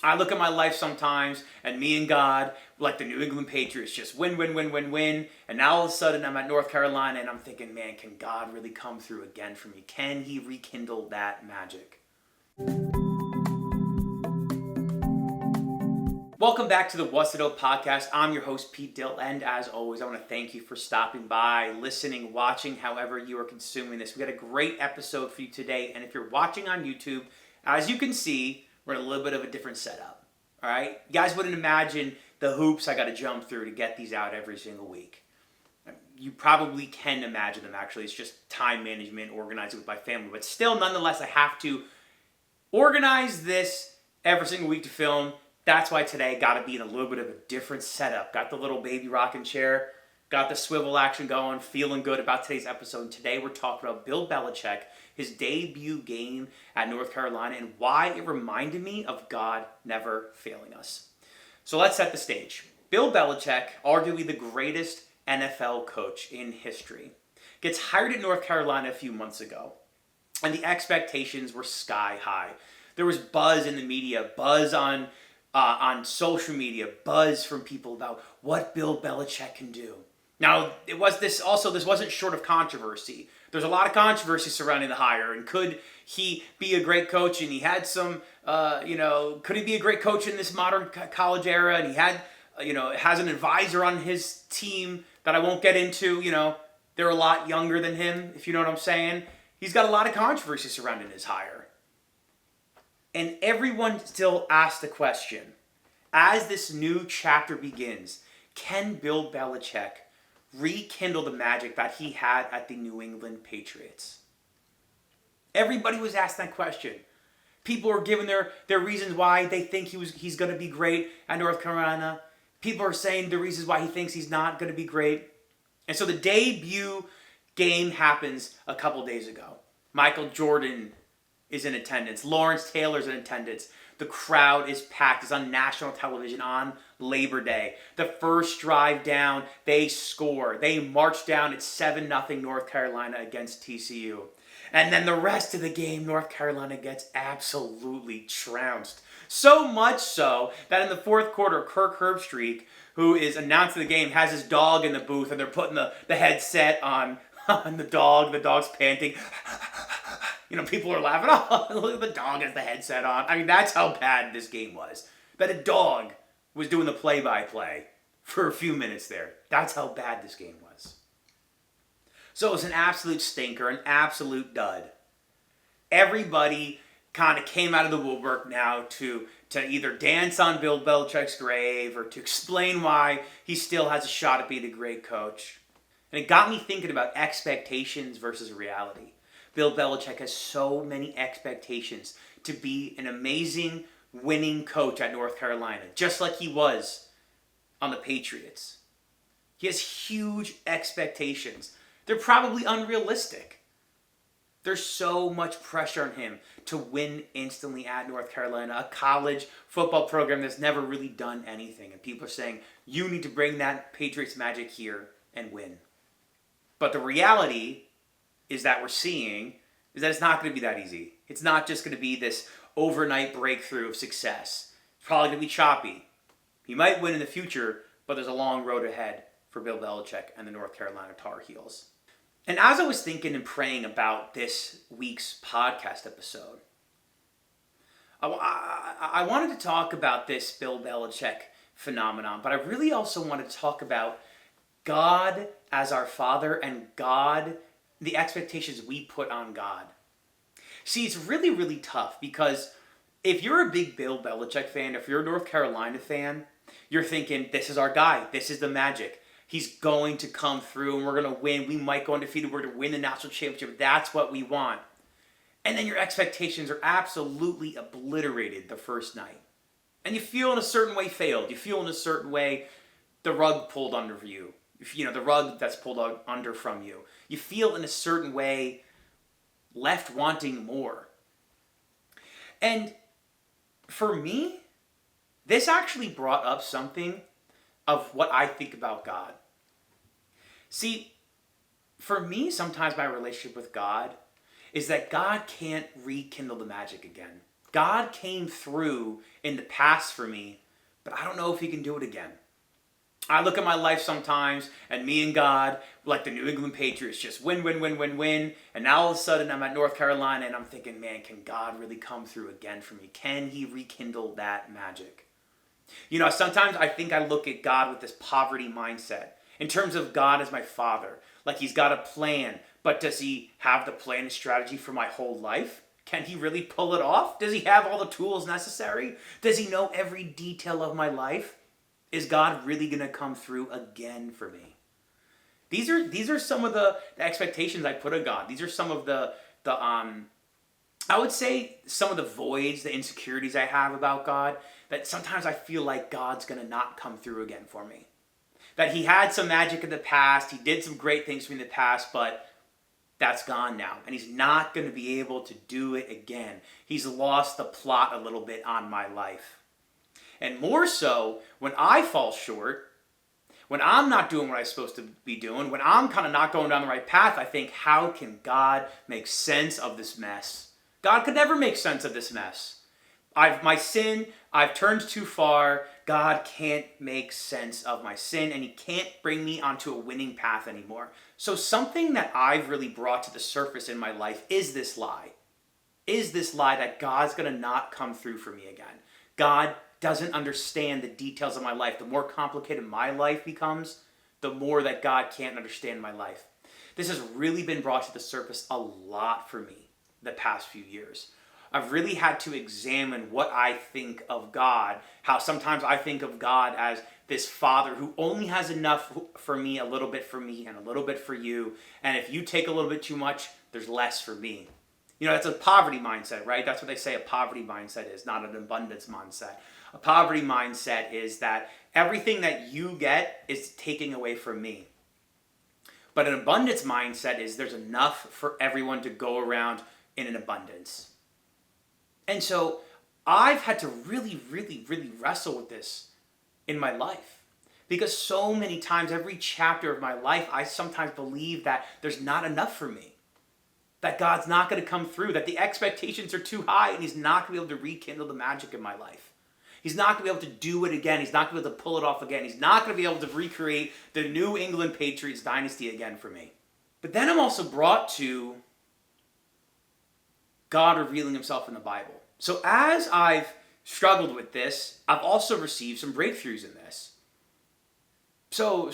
I look at my life sometimes, and me and God, like the New England Patriots, just win, win, win, win, win. And now all of a sudden I'm at North Carolina, and I'm thinking, man, can God really come through again for me? Can he rekindle that magic? Welcome back to the What's the Dill podcast. I'm your host, Pete Dill, and as always, I want to thank you for stopping by, listening, watching, however you are consuming this. We got a great episode for you today, and if you're watching on YouTube, as you can see, we're in a little bit of a different setup, all right? You guys wouldn't imagine the hoops I got to jump through to get these out every single week. You probably can imagine them, actually. It's just time management, organizing with my family, but still, nonetheless, I have to organize this every single week to film. That's why today got to be in a little bit of a different setup. Got the little baby rocking chair, got the swivel action going, feeling good about today's episode. And today we're talking about Bill Belichick, his debut game at North Carolina, and why it reminded me of God never failing us. So let's set the stage. Bill Belichick, arguably the greatest NFL coach in history, gets hired at North Carolina a few months ago, and the expectations were sky high. There was buzz in the media, buzz on social media, buzz from people about what Bill Belichick can do. Now, this wasn't short of controversy. There's a lot of controversy surrounding the hire, and could he be a great coach? And he had some, could he be a great coach in this modern college era? And he had, has an advisor on his team that I won't get into. They're a lot younger than him, if you know what I'm saying. He's got a lot of controversy surrounding his hire. And everyone still asks the question, as this new chapter begins, can Bill Belichick rekindle the magic that he had at the New England Patriots? Everybody was asking that question. People are giving their reasons why they think he's going to be great at North Carolina. People are saying the reasons why he thinks he's not going to be great. And so the debut game happens a couple days ago. Michael Jordan is in attendance. Lawrence Taylor's in attendance. The crowd is packed. It's on national television on Labor Day. The first drive down, they score. They march down. It's 7-0 North Carolina against TCU. And then the rest of the game, North Carolina gets absolutely trounced. So much so that in the fourth quarter, Kirk Herbstreit, who is announcing the game, has his dog in the booth, and they're putting the headset on the dog. The dog's panting. People are laughing. Oh, look at the dog has the headset on. I mean, that's how bad this game was. That a dog was doing the play-by-play for a few minutes there. That's how bad this game was. So it was an absolute stinker, an absolute dud. Everybody kind of came out of the woodwork now to either dance on Bill Belichick's grave or to explain why he still has a shot at being a great coach. And it got me thinking about expectations versus reality. Bill Belichick has so many expectations to be an amazing winning coach at North Carolina, just like he was on the Patriots. He has huge expectations. They're probably unrealistic. There's so much pressure on him to win instantly at North Carolina, a college football program that's never really done anything. And people are saying, you need to bring that Patriots magic here and win. But the reality is that we're seeing is that it's not going to be that easy. It's not just going to be this overnight breakthrough of success. It's probably going to be choppy. He might win in the future, but there's a long road ahead for Bill Belichick and the North Carolina Tar Heels. And as I was thinking and praying about this week's podcast episode, I wanted to talk about this Bill Belichick phenomenon, but I really also wanted to talk about God as our Father and God, the expectations we put on God. See, it's really, really tough because if you're a big Bill Belichick fan, if you're a North Carolina fan, you're thinking, this is our guy. This is the magic. He's going to come through and we're going to win. We might go undefeated. We're going to win the national championship. That's what we want. And then your expectations are absolutely obliterated the first night. And you feel in a certain way failed. You feel in a certain way the rug pulled under you. The rug that's pulled under from you. You feel in a certain way left wanting more. And for me, this actually brought up something of what I think about God. See, for me, sometimes my relationship with God is that God can't rekindle the magic again. God came through in the past for me, but I don't know if he can do it again. I look at my life sometimes, and me and God, like the New England Patriots, just win, win, win, win, win. And now all of a sudden I'm at North Carolina, and I'm thinking, man, can God really come through again for me? Can he rekindle that magic? You know, sometimes I think I look at God with this poverty mindset. In terms of God as my father. Like he's got a plan, but does he have the plan and strategy for my whole life? Can he really pull it off? Does he have all the tools necessary? Does he know every detail of my life? Is God really going to come through again for me? These are some of the expectations I put on God. These are some of the I would say some of the voids, the insecurities I have about God, that sometimes I feel like God's going to not come through again for me. That he had some magic in the past, he did some great things for me in the past, but that's gone now. And he's not going to be able to do it again. He's lost the plot a little bit on my life. And more so, when I fall short, when I'm not doing what I'm supposed to be doing, when I'm kind of not going down the right path, I think, how can God make sense of this mess? God could never make sense of this mess. My sin, I've turned too far. God can't make sense of my sin, and he can't bring me onto a winning path anymore. So something that I've really brought to the surface in my life is this lie. Is this lie that God's going to not come through for me again. God doesn't understand the details of my life. The more complicated my life becomes, the more that God can't understand my life. This has really been brought to the surface a lot for me the past few years. I've really had to examine what I think of God, how sometimes I think of God as this father who only has enough for me, a little bit for me, and a little bit for you. And if you take a little bit too much, there's less for me. You know, that's a poverty mindset, right? That's what they say a poverty mindset is, not an abundance mindset. A poverty mindset is that everything that you get is taking away from me. But an abundance mindset is there's enough for everyone to go around in an abundance. And so I've had to really, really, really wrestle with this in my life. Because so many times, every chapter of my life, I sometimes believe that there's not enough for me. That God's not going to come through. That the expectations are too high and he's not going to be able to rekindle the magic in my life. He's not going to be able to do it again. He's not going to be able to pull it off again. He's not going to be able to recreate the New England Patriots dynasty again for me. But then I'm also brought to God revealing himself in the Bible. So as I've struggled with this, I've also received some breakthroughs in this. So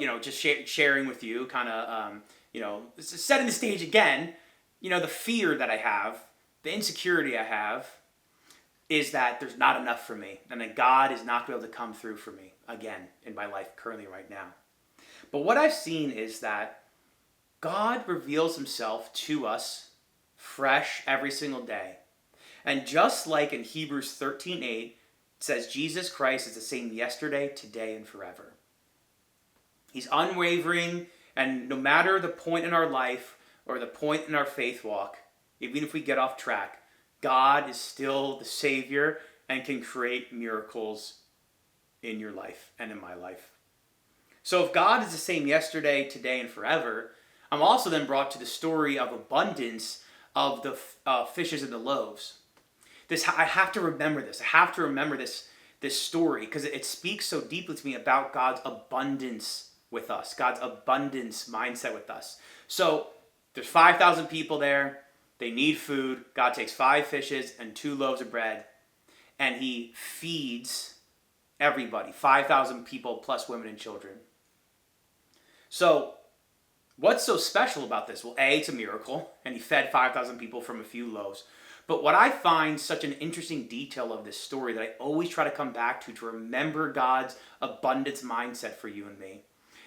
you know, just sharing with you, kind of, you know, setting the stage again, you know, the fear that I have, the insecurity I have, is that there's not enough for me, and that God is not going to be able to come through for me again in my life currently right now. But what I've seen is that God reveals himself to us fresh every single day. And just like in Hebrews 13:8, it says Jesus Christ is the same yesterday, today, and forever. He's unwavering, and no matter the point in our life or the point in our faith walk, even if we get off track, God is still the Savior and can create miracles in your life and in my life. So if God is the same yesterday, today, and forever, I'm also then brought to the story of abundance of the fishes and the loaves. I have to remember this. I have to remember this story because it speaks so deeply to me about God's abundance with us, God's abundance mindset with us. So there's 5,000 people there. They need food. God takes 5 fishes and 2 loaves of bread, and he feeds everybody, 5,000 people plus women and children. So what's so special about this? Well, A, it's a miracle, and he fed 5,000 people from a few loaves. But what I find such an interesting detail of this story that I always try to come back to remember God's abundance mindset for you and me,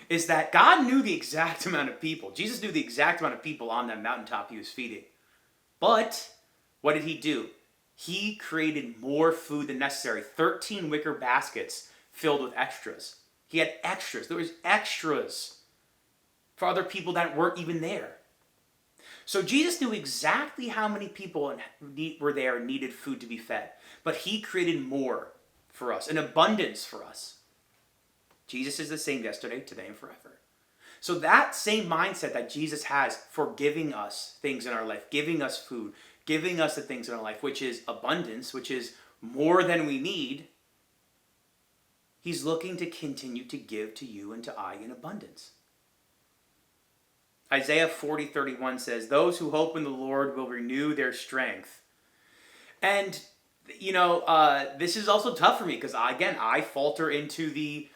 is that God knew the exact amount of people. Jesus knew the exact amount of people on that mountaintop he was feeding. But what did he do? He created more food than necessary. 13 wicker baskets filled with extras. He had extras. There was extras for other people that weren't even there. So Jesus knew exactly how many people were there and needed food to be fed. But he created more for us, an abundance for us. Jesus is the same yesterday, today, and forever. So that same mindset that Jesus has for giving us things in our life, giving us food, giving us the things in our life, which is abundance, which is more than we need, he's looking to continue to give to you and to I in abundance. Isaiah 40:31 says, "Those who hope in the Lord will renew their strength." And, this is also tough for me because, I falter into the,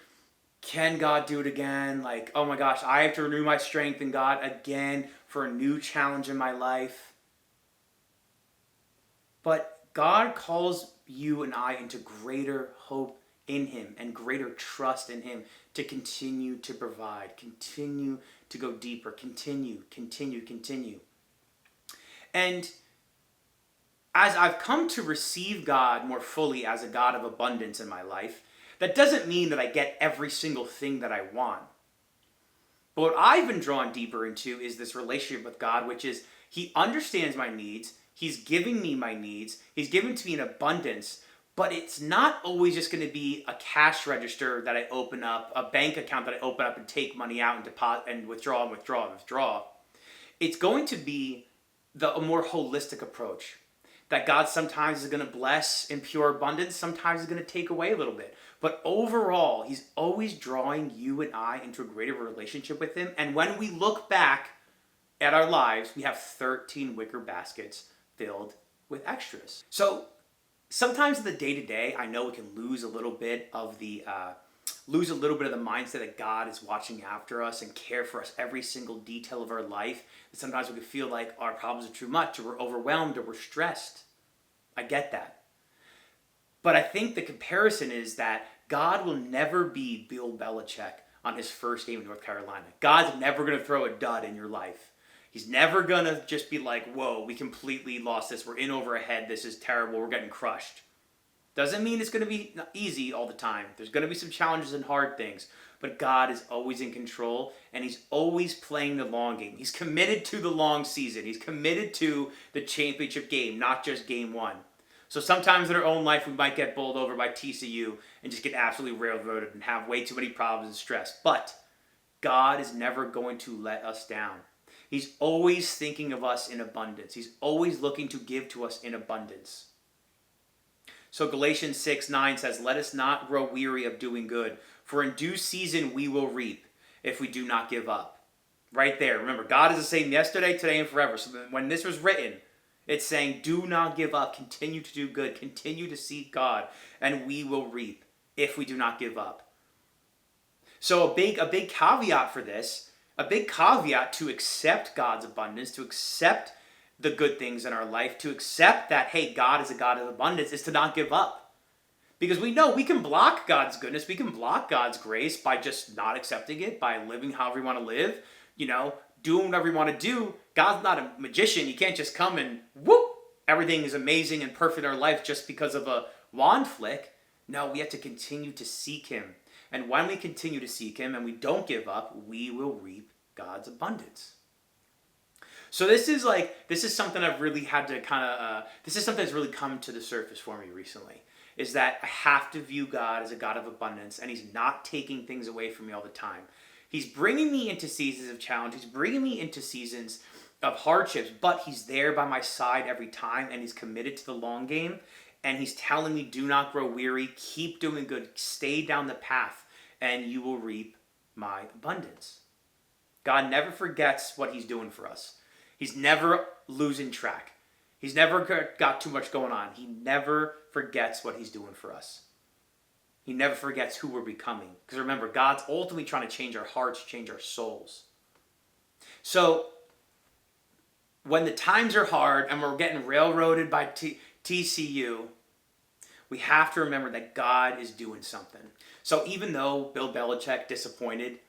can God do it again? Like, oh my gosh, I have to renew my strength in God again for a new challenge in my life. But God calls you and I into greater hope in him and greater trust in him to continue to provide, continue to go deeper, continue. And as I've come to receive God more fully as a God of abundance in my life, that doesn't mean that I get every single thing that I want. But what I've been drawn deeper into is this relationship with God, which is he understands my needs, he's giving me my needs, he's given to me in abundance, but it's not always just going to be a cash register that I open up, a bank account that I open up and take money out and deposit and withdraw. It's going to be a more holistic approach. That God sometimes is going to bless in pure abundance, sometimes he's going to take away a little bit. But overall, he's always drawing you and I into a greater relationship with him. And when we look back at our lives, we have 13 wicker baskets filled with extras. So sometimes in the day-to-day, I know we can lose a little bit of the mindset that God is watching after us and care for us every single detail of our life. Sometimes we can feel like our problems are too much, or we're overwhelmed, or we're stressed. I get that. But I think the comparison is that God will never be Bill Belichick on his first game in North Carolina. God's never going to throw a dud in your life. He's never going to just be like, whoa, we completely lost this. We're in over our head. This is terrible. We're getting crushed. Doesn't mean it's going to be easy all the time. There's going to be some challenges and hard things. But God is always in control, and he's always playing the long game. He's committed to the long season. He's committed to the championship game, not just game one. So sometimes in our own life, we might get bowled over by TCU and just get absolutely railroaded and have way too many problems and stress. But God is never going to let us down. He's always thinking of us in abundance. He's always looking to give to us in abundance. So Galatians 6:9 says, "Let us not grow weary of doing good, for in due season we will reap if we do not give up." Right there. Remember, God is the same yesterday, today, and forever. So when this was written, it's saying, do not give up. Continue to do good. Continue to seek God, and we will reap if we do not give up. So a big caveat for this, a big caveat to accept God's abundance, to accept the good things in our life, to accept that, hey, God is a God of abundance, is to not give up. Because we know we can block God's goodness, we can block God's grace by just not accepting it, by living however we want to live, doing whatever we want to do. God's not a magician. He can't just come and whoop, everything is amazing and perfect in our life just because of a wand flick. No, we have to continue to seek him. And when we continue to seek him and we don't give up, we will reap God's abundance. So this is something I've really had to this is something that's really come to the surface for me recently, is that I have to view God as a God of abundance, and he's not taking things away from me all the time. He's bringing me into seasons of challenge. He's bringing me into seasons of hardships, but he's there by my side every time, and he's committed to the long game, and he's telling me, do not grow weary, keep doing good, stay down the path, and you will reap my abundance. God never forgets what he's doing for us. He's never losing track. He's never got too much going on. He never forgets what he's doing for us. He never forgets who we're becoming. Because remember, God's ultimately trying to change our hearts, change our souls. So, when the times are hard and we're getting railroaded by TCU, we have to remember that God is doing something. So even though Bill Belichick disappointed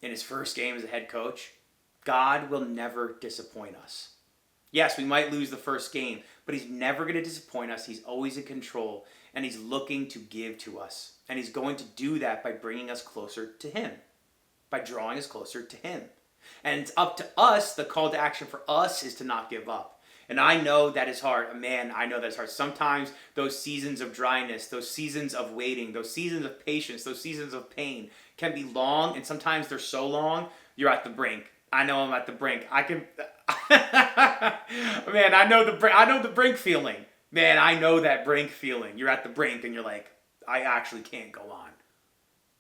in his first game as a head coach, God will never disappoint us. Yes, we might lose the first game, but he's never going to disappoint us. He's always in control, and he's looking to give to us. And he's going to do that by bringing us closer to him, by drawing us closer to him. And it's up to us, the call to action for us is to not give up. And I know that is hard. Man, I know that is hard. Sometimes those seasons of dryness, those seasons of waiting, those seasons of patience, those seasons of pain can be long, and sometimes they're so long, you're at the brink. I know I'm at the brink. Man, I know the brink feeling. Man, I know that brink feeling. You're at the brink and you're like, I actually can't go on.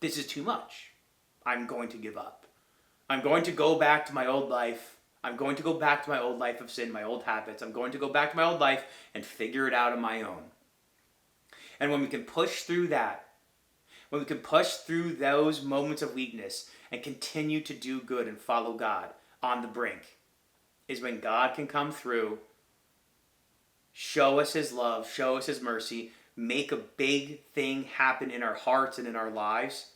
This is too much. I'm going to give up. I'm going to go back to my old life. I'm going to go back to my old life of sin, my old habits. I'm going to go back to my old life and figure it out on my own. And when we can push through that, when we can push through those moments of weakness and continue to do good and follow God on the brink, is when God can come through, show us his love, show us his mercy, make a big thing happen in our hearts and in our lives,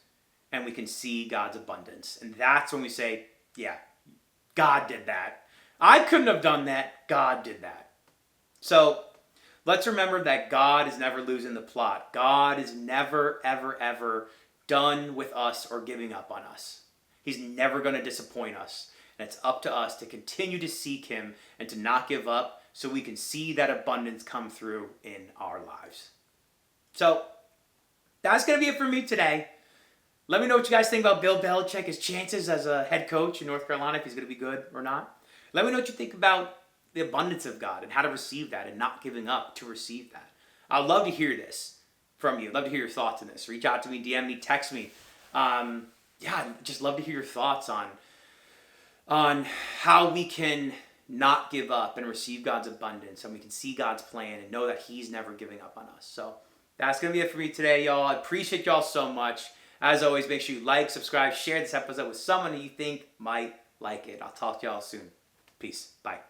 and we can see God's abundance. And that's when we say, yeah, God did that. I couldn't have done that. God did that. So let's remember that God is never losing the plot. God is never, ever, ever done with us or giving up on us. He's never going to disappoint us. And it's up to us to continue to seek him and to not give up so we can see that abundance come through in our lives. So that's going to be it for me today. Let me know what you guys think about Bill Belichick, his chances as a head coach in North Carolina, if he's going to be good or not. Let me know what you think about the abundance of God and how to receive that and not giving up to receive that. I'd love to hear this from you. I'd love to hear your thoughts on this. Reach out to me, DM me, text me. I'd just love to hear your thoughts on how we can not give up and receive God's abundance, and we can see God's plan and know that he's never giving up on us. So that's going to be it for me today, y'all. I appreciate y'all so much. As always, make sure you like, subscribe, share this episode with someone that you think might like it. I'll talk to y'all soon. Peace. Bye.